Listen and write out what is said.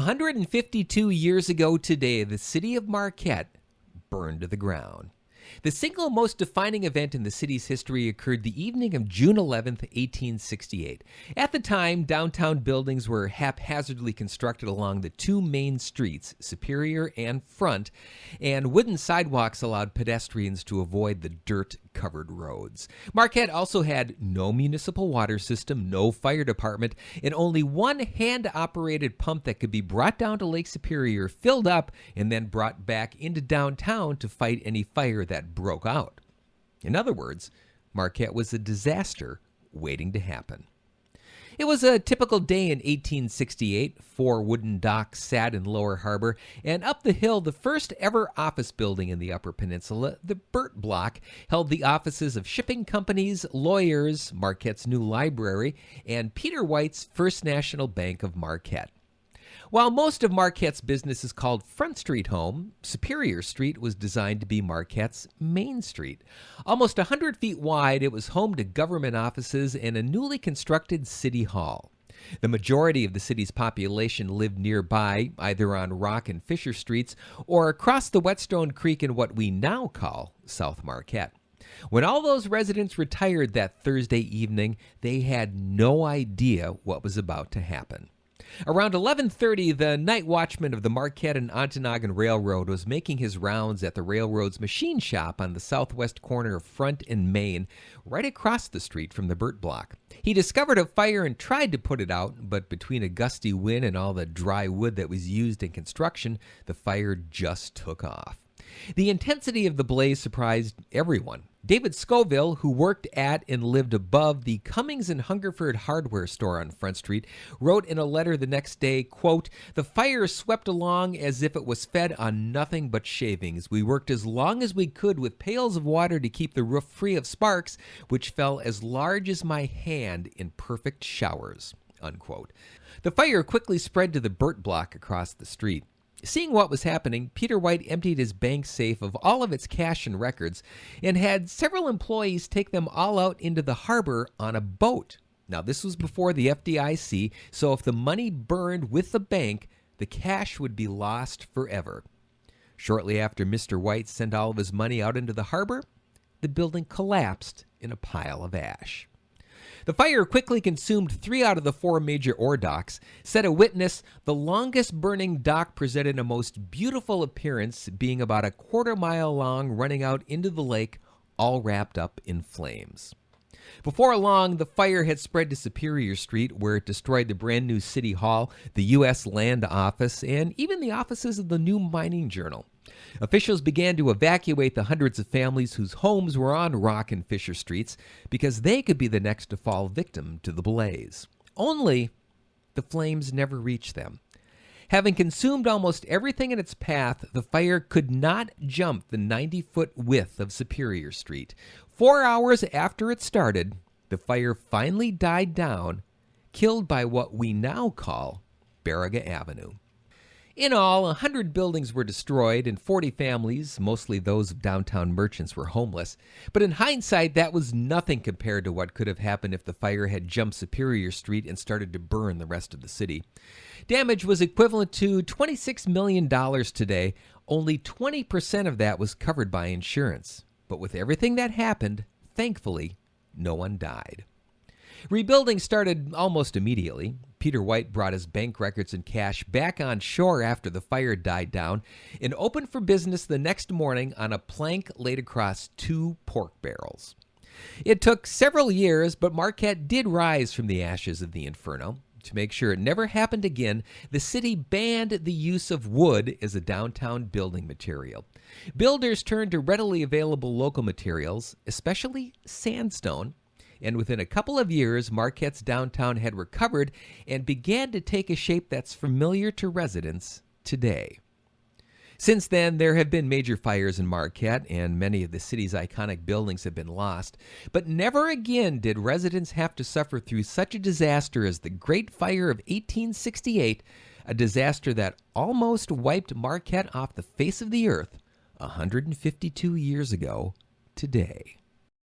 152 years ago today, the city of Marquette burned to the ground. The single most defining event in the city's history occurred the evening of June 11th, 1868. At the time, downtown buildings were haphazardly constructed along the two main streets, Superior and Front, and wooden sidewalks allowed pedestrians to avoid the dirt-covered roads. Marquette also had no municipal water system, no fire department, and only one hand-operated pump that could be brought down to Lake Superior, filled up, and then brought back into downtown to fight any fire that broke out. In other words, Marquette was a disaster waiting to happen. It was a typical day in 1868. 4 wooden docks sat in Lower Harbor, and up the hill, the first ever office building in the Upper Peninsula, the Burt Block, held the offices of shipping companies, lawyers, Marquette's new library, and Peter White's First National Bank of Marquette. While most of Marquette's business is called Front Street home, Superior Street was designed to be Marquette's Main Street. Almost 100 feet wide, it was home to government offices and a newly constructed city hall. The majority of the city's population lived nearby, either on Rock and Fisher Streets or across the Whetstone Creek in what we now call South Marquette. When all those residents retired that Thursday evening, they had no idea what was about to happen. Around 11:30, the night watchman of the Marquette and Ontonagon Railroad was making his rounds at the railroad's machine shop on the southwest corner of Front and Main, right across the street from the Burt Block. He discovered a fire and tried to put it out, but between a gusty wind and all the dry wood that was used in construction, the fire just took off. The intensity of the blaze surprised everyone. David Scoville, who worked at and lived above the Cummings and Hungerford hardware store on Front Street, wrote in a letter the next day, quote, "The fire swept along as if it was fed on nothing but shavings. We worked as long as we could with pails of water to keep the roof free of sparks, which fell as large as my hand in perfect showers," unquote. The fire quickly spread to the Burt Block across the street. Seeing what was happening, Peter White emptied his bank safe of all of its cash and records and had several employees take them all out into the harbor on a boat. Now, this was before the FDIC, so if the money burned with the bank, the cash would be lost forever. Shortly after Mr. White sent all of his money out into the harbor, the building collapsed in a pile of ash. The fire quickly consumed 3 out of the 4 major ore docks. Said a witness, the longest burning dock presented a most beautiful appearance, being about a quarter-mile long, running out into the lake, all wrapped up in flames. Before long, the fire had spread to Superior Street, where it destroyed the brand new City Hall, the U.S. Land Office, and even the offices of the New Mining Journal. Officials began to evacuate the hundreds of families whose homes were on Rock and Fisher Streets because they could be the next to fall victim to the blaze. Only the flames never reached them. Having consumed almost everything in its path, the fire could not jump the 90-foot width of Superior Street. 4 hours after it started, the fire finally died down, killed by what we now call Barriga Avenue. In all, 100 buildings were destroyed and 40 families, mostly those of downtown merchants, were homeless. But in hindsight, that was nothing compared to what could have happened if the fire had jumped Superior Street and started to burn the rest of the city. Damage was equivalent to $26 million today. Only 20% of that was covered by insurance. But with everything that happened, thankfully, no one died. Rebuilding started almost immediately. Peter White brought his bank records and cash back on shore after the fire died down and opened for business the next morning on a plank laid across 2 pork barrels. It took several years, but Marquette did rise from the ashes of the inferno. To make sure it never happened again, the city banned the use of wood as a downtown building material. Builders turned to readily available local materials, especially sandstone. And within a couple of years, Marquette's downtown had recovered and began to take a shape that's familiar to residents today. Since then, there have been major fires in Marquette, and many of the city's iconic buildings have been lost. But never again did residents have to suffer through such a disaster as the Great Fire of 1868, a disaster that almost wiped Marquette off the face of the earth 152 years ago today.